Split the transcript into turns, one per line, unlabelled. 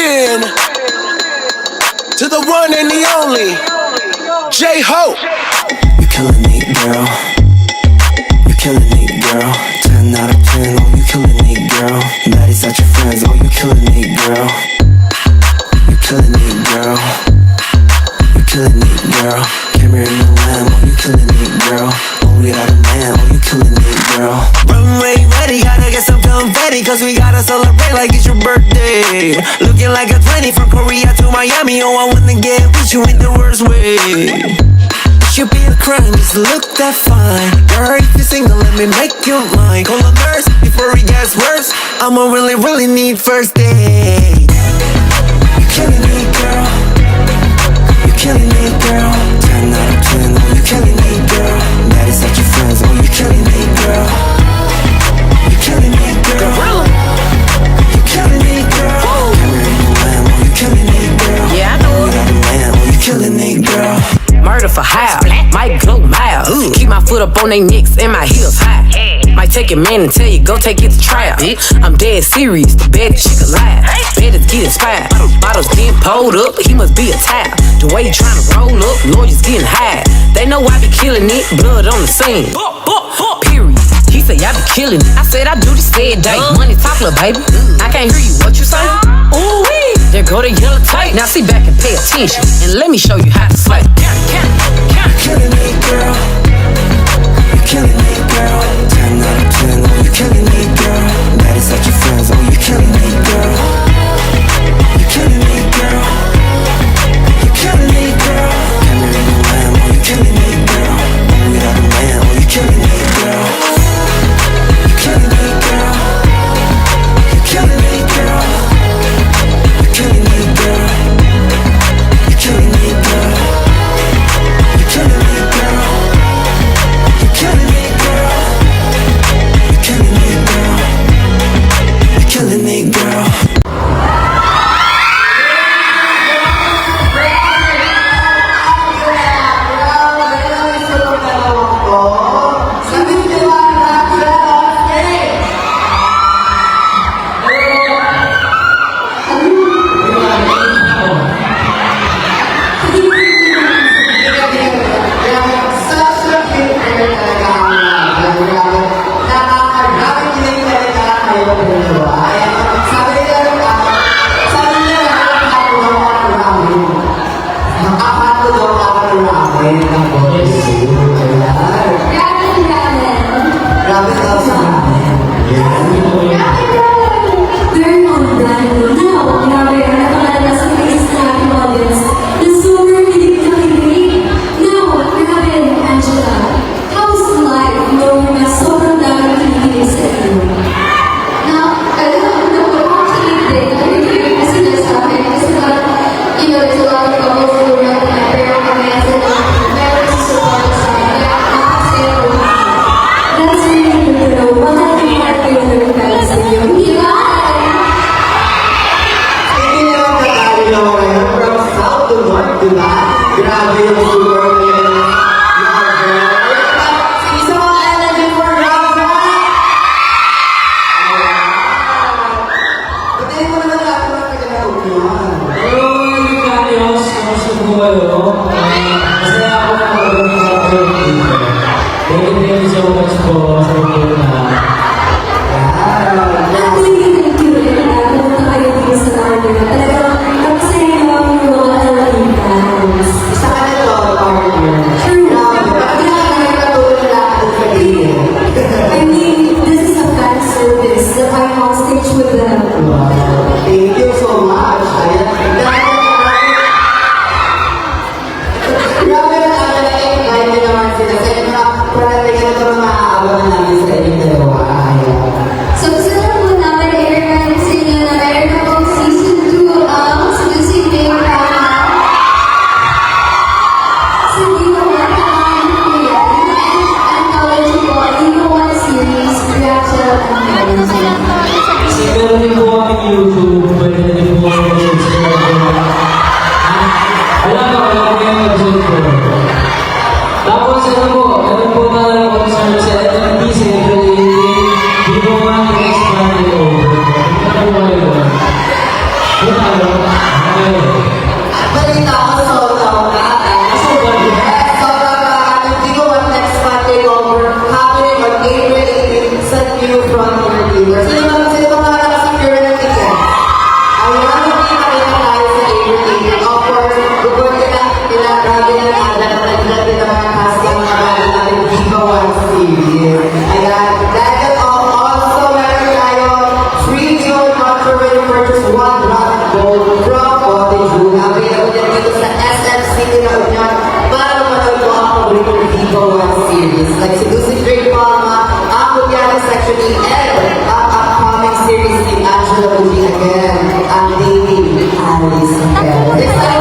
in to the one and the only J-Hope.
You killing it, girl. You killing it, girl. 10 out of 10, oh, you killing it, girl. Baddies at your friends, oh, you killing it, girl. You killing it, girl. You killing it, girl. Camera in the lamb, oh, you killing it, girl. Oh, without a man, oh, you killing it, girl. Runway ready, gotta get some confetti, cause we gotta celebrate like it's your birthday. Looking like a 20 from Korea to Miami, oh, I wanna get with you in the worst way. Should be a crime, just look that fine. Girl, if you're single, let me make you mine. Call a nurse before it gets worse. I'ma really need first date. You killing me, girl. You killing me, girl. 10 out of 10, oh, you killing me, girl. Baddies at your friends, oh, you killing me, girl. You killing me, girl. You killing me, girl. Camera in the lamb, oh, you killing me, girl.
Yeah, I know.
Without a man, oh, you killing me, girl.
Murder for hire, might glow miles. Keep my foot up on they necks and my heels high. Might take a man and tell you, go take it to trial. I'm dead serious, the bad chick alive. Better get inspired. Bottles getting pulled up, he must be a tap. The way he tryna roll up, lawyers getting high. They know I be killing it, blood on the scene. Period. He say I be killing it. I said I do this every day. Money talk, little baby. I can't hear you. What you say? Ooh, there go the yellow tape. Now sit back and pay attention, and let me show you how to slay.
You killing me, girl. You killing me, girl. 10 out of 10, oh, you killing me, girl. Baddies at your friends, oh, you killing me, girl. You killing me, girl. You killing me, girl. Camera in the lamb, oh, you killing me, girl. Oh, without a man, oh, you killing me, girl. You killing me, girl. You killing me, girl. You killing me, girl. You killing me, girl. You killing me, girl. You killing me, girl. You killing me, girl. You killing me, girl.
Grabe na naman, like naman sila. Kasi parating na ito mga awa na namin sila. Balita ko, sold out na. Yes, sold out na. Hindi ko what next Monday over. Happening on April 18 sa New Frontier Theater. Sino ba nakasecure ng ticket? Ayan, hindi pa rin tayo sa April 18. Of course, bukod kila Rabi ng Ada na nagdating ng mga casting ng mga natin Viva One Series. Ayan, dahil also meron tayo free zone controversy purchase one round gold from Body June. Available yan dito sa SM City na Unyan para manood mo ang paboritong Viva One Series. Like si Lucy Drake Palma, ang Kunyari Section E, and ang upcoming series ni Angela Uji again, ang Daily Alice again.